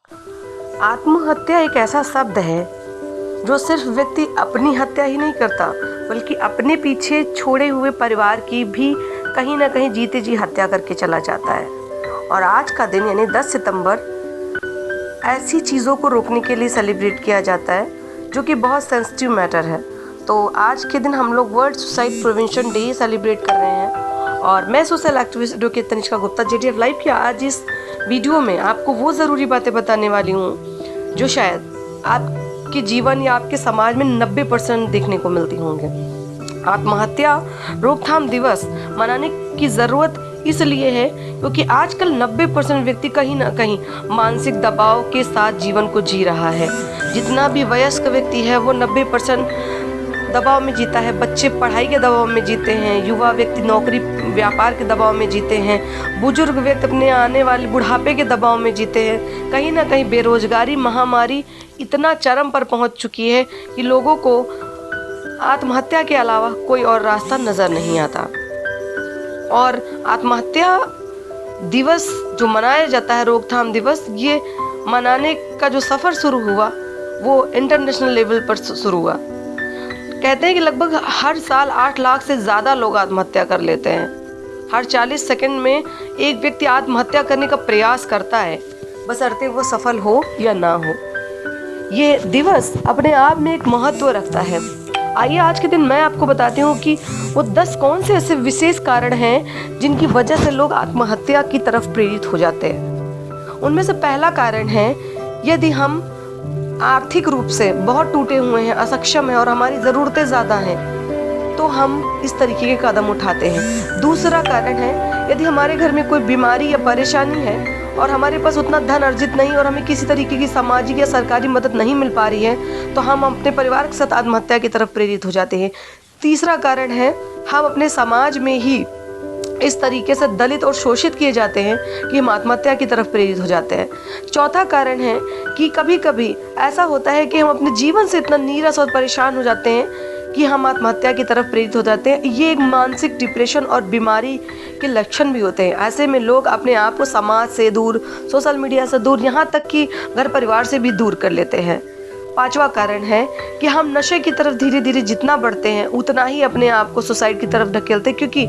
आत्महत्या एक ऐसा शब्द है जो सिर्फ व्यक्ति अपनी हत्या ही नहीं करता, बल्कि अपने पीछे छोड़े हुए परिवार की भी कहीं ना कहीं जीते जी हत्या करके चला जाता है। और आज का दिन यानी 10 सितंबर ऐसी चीज़ों को रोकने के लिए सेलिब्रेट किया जाता है जो कि बहुत सेंसिटिव मैटर है। तो आज के दिन हम लोग world suicide prevention day celebrate कर रहे हैं और मैं social activist advocate Tanishka Gupta JTF live की आज इस वीडियो में आपको वो ज़रूरी बातें बताने वाली हूँ जो शायद आपके जीवन या आपके समाज में 90% देखने को मिलती होंगे। आत्महत्या रोकथाम दिवस मनाने की ज़रूरत इसलिए है क्योंकि आजकल 90% व्यक्ति कहीं ना कहीं मानसिक दबाव के साथ जीवन को जी रहा है। जितना भी वयस्क व्यक्ति है वो 90% दबाव में जीता है। बच्चे पढ़ाई के दबाव में जीते हैं, युवा व्यक्ति नौकरी व्यापार के दबाव में जीते हैं, बुजुर्ग व्यक्ति अपने आने वाले बुढ़ापे के दबाव में जीते हैं। कहीं ना कहीं बेरोजगारी महामारी इतना चरम पर पहुंच चुकी है कि लोगों को आत्महत्या के अलावा कोई और रास्ता नज़र नहीं आता। और आत्महत्या दिवस जो मनाया जाता है, रोकथाम दिवस, ये मनाने का जो सफ़र शुरू हुआ वो इंटरनेशनल लेवल पर शुरू हुआ। कहते हैं कि लगभग हर साल 8 लाख से ज़्यादा लोग आत्महत्या कर लेते हैं। हर 40 सेकंड में एक व्यक्ति आत्महत्या करने का प्रयास करता है, बशर्ते वो सफल हो या ना हो। ये दिवस अपने आप में एक महत्व रखता है। आइए आज के दिन मैं आपको बताती हूँ कि वो 10 कौन से ऐसे विशेष कारण हैं जिनकी वजह से लोग आत्महत्या की तरफ प्रेरित हो जाते हैं। उनमें से पहला कारण है यदि हम आर्थिक रूप से बहुत टूटे हुए हैं, असक्षम हैं और हमारी ज़रूरतें ज़्यादा हैं तो हम इस तरीके के कदम उठाते हैं। दूसरा कारण है यदि हमारे घर में कोई बीमारी या परेशानी है और हमारे पास उतना धन अर्जित नहीं और हमें किसी तरीके की सामाजिक या सरकारी मदद नहीं मिल पा रही है तो हम अपने परिवार के साथ आत्महत्या की तरफ प्रेरित हो जाते हैं। तीसरा कारण है हम अपने समाज में ही इस तरीके से दलित और शोषित किए जाते हैं कि हम आत्महत्या की तरफ प्रेरित हो जाते हैं। चौथा कारण है कि कभी कभी ऐसा होता है कि हम अपने जीवन से इतना नीरस और परेशान हो जाते हैं कि हम आत्महत्या की तरफ प्रेरित हो जाते हैं। ये एक मानसिक डिप्रेशन और बीमारी के लक्षण भी होते हैं। ऐसे में लोग अपने आप को समाज से दूर, सोशल मीडिया से दूर, यहाँ तक कि घर परिवार से भी दूर कर लेते हैं। पांचवा कारण है कि हम नशे की तरफ धीरे धीरे जितना बढ़ते हैं उतना ही अपने आप को सुसाइड की तरफ ढकेलते हैं, क्योंकि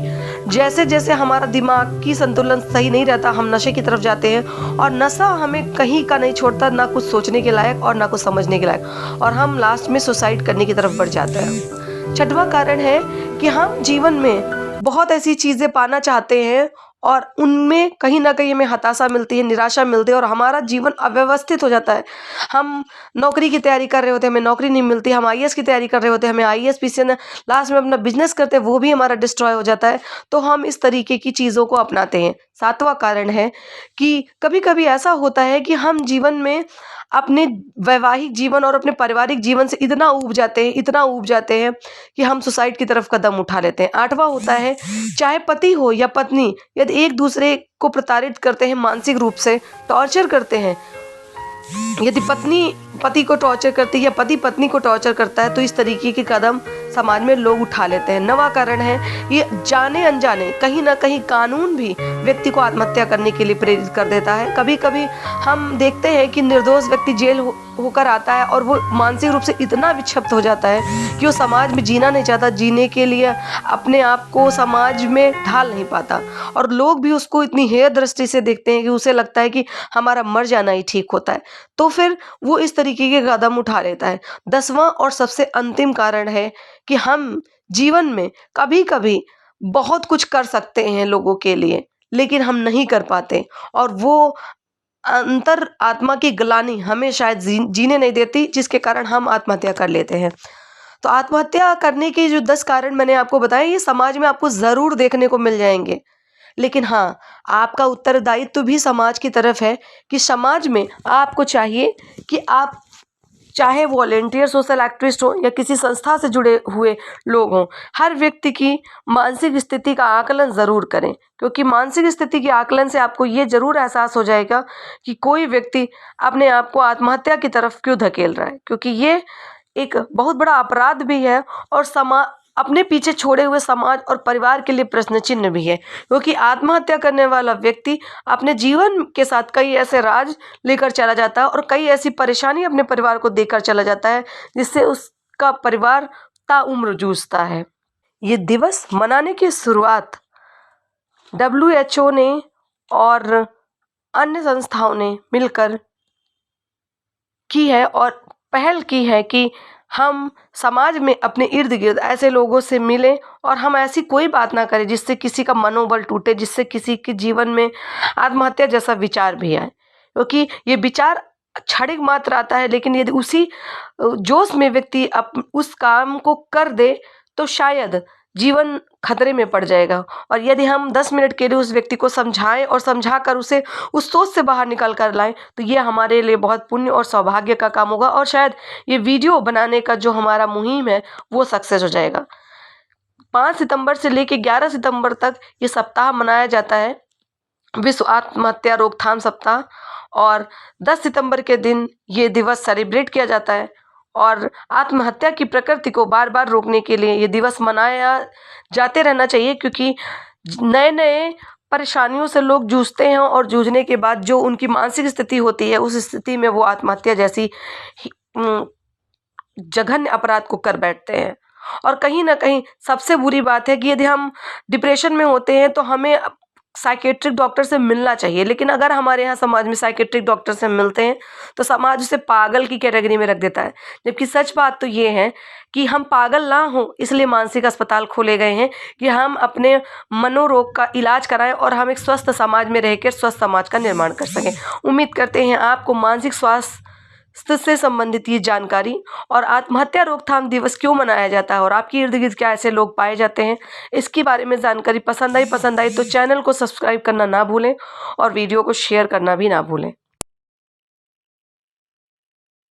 जैसे जैसे हमारा दिमाग की संतुलन सही नहीं रहता हम नशे की तरफ जाते हैं और नशा हमें कहीं का नहीं छोड़ता, ना कुछ सोचने के लायक और ना कुछ समझने के लायक, और हम लास्ट में सुसाइड करने की तरफ बढ़ जाते हैं। छठवां कारण है कि हम जीवन में बहुत ऐसी चीज़ें पाना चाहते हैं और उनमें कहीं ना कहीं हमें हताशा मिलती है, निराशा मिलती है और हमारा जीवन अव्यवस्थित हो जाता है। हम नौकरी की तैयारी कर रहे होते हैं, हमें नौकरी नहीं मिलती, हम IAS की तैयारी कर रहे होते हैं, हमें IAS PCN, लास्ट में अपना बिजनेस करते हैं वो भी हमारा डिस्ट्रॉय हो जाता है। तो हम इस तरीके की चीज़ों को अपनाते हैं। सातवां कारण है कि कभी कभी ऐसा होता है कि हम जीवन में अपने वैवाहिक जीवन और अपने पारिवारिक जीवन से इतना ऊब जाते हैं कि हम सुसाइड की तरफ कदम उठा लेते हैं। आठवां होता है चाहे पति हो या पत्नी, यदि एक दूसरे को प्रताड़ित करते हैं, मानसिक रूप से टॉर्चर करते हैं, यदि पत्नी पति को टॉर्चर करती है या पति पत्नी को टॉर्चर करता है तो इस तरीके के कदम समाज में लोग उठा लेते हैं। नवा कारण है ये जाने अनजाने कहीं ना कहीं कानून भी व्यक्ति को आत्महत्या करने के लिए प्रेरित कर देता है। कभी कभी हम देखते हैं कि निर्दोष व्यक्ति जेल होकर आता है और वो मानसिक रूप से इतना विक्षिप्त हो जाता है कि वो समाज में जीना नहीं चाहता, जीने के लिए अपने आप को समाज में ढाल नहीं पाता और लोग भी उसको इतनी हेय दृष्टि से देखते हैं कि उसे लगता है कि हमारा मर जाना ही ठीक होता है, तो फिर वो इस तरीके के कदम उठा लेता है। 10वां और सबसे अंतिम कारण है कि हम जीवन में कभी कभी बहुत कुछ कर सकते हैं लोगों के लिए लेकिन हम नहीं कर पाते और वो अंतर आत्मा की ग्लानि हमें शायद जीने नहीं देती, जिसके कारण हम आत्महत्या कर लेते हैं। तो आत्महत्या करने के जो 10 कारण मैंने आपको बताए ये समाज में आपको ज़रूर देखने को मिल जाएंगे, लेकिन हाँ आपका उत्तरदायित्व भी समाज की तरफ है कि समाज में आपको चाहिए कि आप चाहे वॉलेंटियर सोशल एक्टिविस्ट हो या किसी संस्था से जुड़े हुए लोग हों, हर व्यक्ति की मानसिक स्थिति का आकलन ज़रूर करें, क्योंकि मानसिक स्थिति के आकलन से आपको ये ज़रूर एहसास हो जाएगा कि कोई व्यक्ति अपने आप को आत्महत्या की तरफ क्यों धकेल रहा है, क्योंकि ये एक बहुत बड़ा अपराध भी है और अपने पीछे छोड़े हुए समाज और परिवार के लिए प्रश्न चिन्ह भी है, क्योंकि आत्महत्या करने वाला व्यक्ति अपने जीवन के साथ कई ऐसे राज लेकर चला जाता है और कई ऐसी परेशानी अपने परिवार को देकर चला जाता है जिससे उसका परिवार ताउम्र जूझता है। ये दिवस मनाने की शुरुआत WHO ने और अन्य संस्थाओं ने मिलकर की है और पहल की है कि हम समाज में अपने इर्द गिर्द ऐसे लोगों से मिलें और हम ऐसी कोई बात ना करें जिससे किसी का मनोबल टूटे, जिससे किसी के जीवन में आत्महत्या जैसा विचार भी आए, क्योंकि ये विचार क्षणिक मात्र आता है, लेकिन यदि उसी जोश में व्यक्ति उस काम को कर दे तो शायद जीवन खतरे में पड़ जाएगा। और यदि हम 10 मिनट के लिए उस व्यक्ति को समझाएं और समझाकर उसे उस सोच से बाहर निकाल कर लाएं तो ये हमारे लिए बहुत पुण्य और सौभाग्य का काम होगा और शायद ये वीडियो बनाने का जो हमारा मुहिम है वो सक्सेस हो जाएगा। 5 सितंबर से लेकर 11 सितंबर तक ये सप्ताह मनाया जाता है, विश्व आत्महत्या रोकथाम सप्ताह, और 10 सितंबर के दिन ये दिवस सेलिब्रेट किया जाता है। और आत्महत्या की प्रकृति को बार बार रोकने के लिए ये दिवस मनाया जाते रहना चाहिए, क्योंकि नए नए परेशानियों से लोग जूझते हैं और जूझने के बाद जो उनकी मानसिक स्थिति होती है उस स्थिति में वो आत्महत्या जैसी जघन्य अपराध को कर बैठते हैं। और कहीं ना कहीं सबसे बुरी बात है कि यदि हम डिप्रेशन में होते हैं तो हमें साइकेट्रिक डॉक्टर से मिलना चाहिए, लेकिन अगर हमारे यहाँ समाज में साइकेट्रिक डॉक्टर से मिलते हैं तो समाज उसे पागल की कैटेगरी में रख देता है, जबकि सच बात तो ये है कि हम पागल ना हो इसलिए मानसिक अस्पताल खोले गए हैं कि हम अपने मनोरोग का इलाज कराएं और हम एक स्वस्थ समाज में रहकर स्वस्थ समाज का निर्माण कर सकें। उम्मीद करते हैं आपको मानसिक स्वास्थ्य से संबंधित ये जानकारी और आत्महत्या रोकथाम दिवस क्यों मनाया जाता है और आपके इर्द गिर्द क्या ऐसे लोग पाए जाते हैं इसके बारे में जानकारी पसंद आई तो चैनल को सब्सक्राइब करना ना भूलें और वीडियो को शेयर करना भी ना भूलें।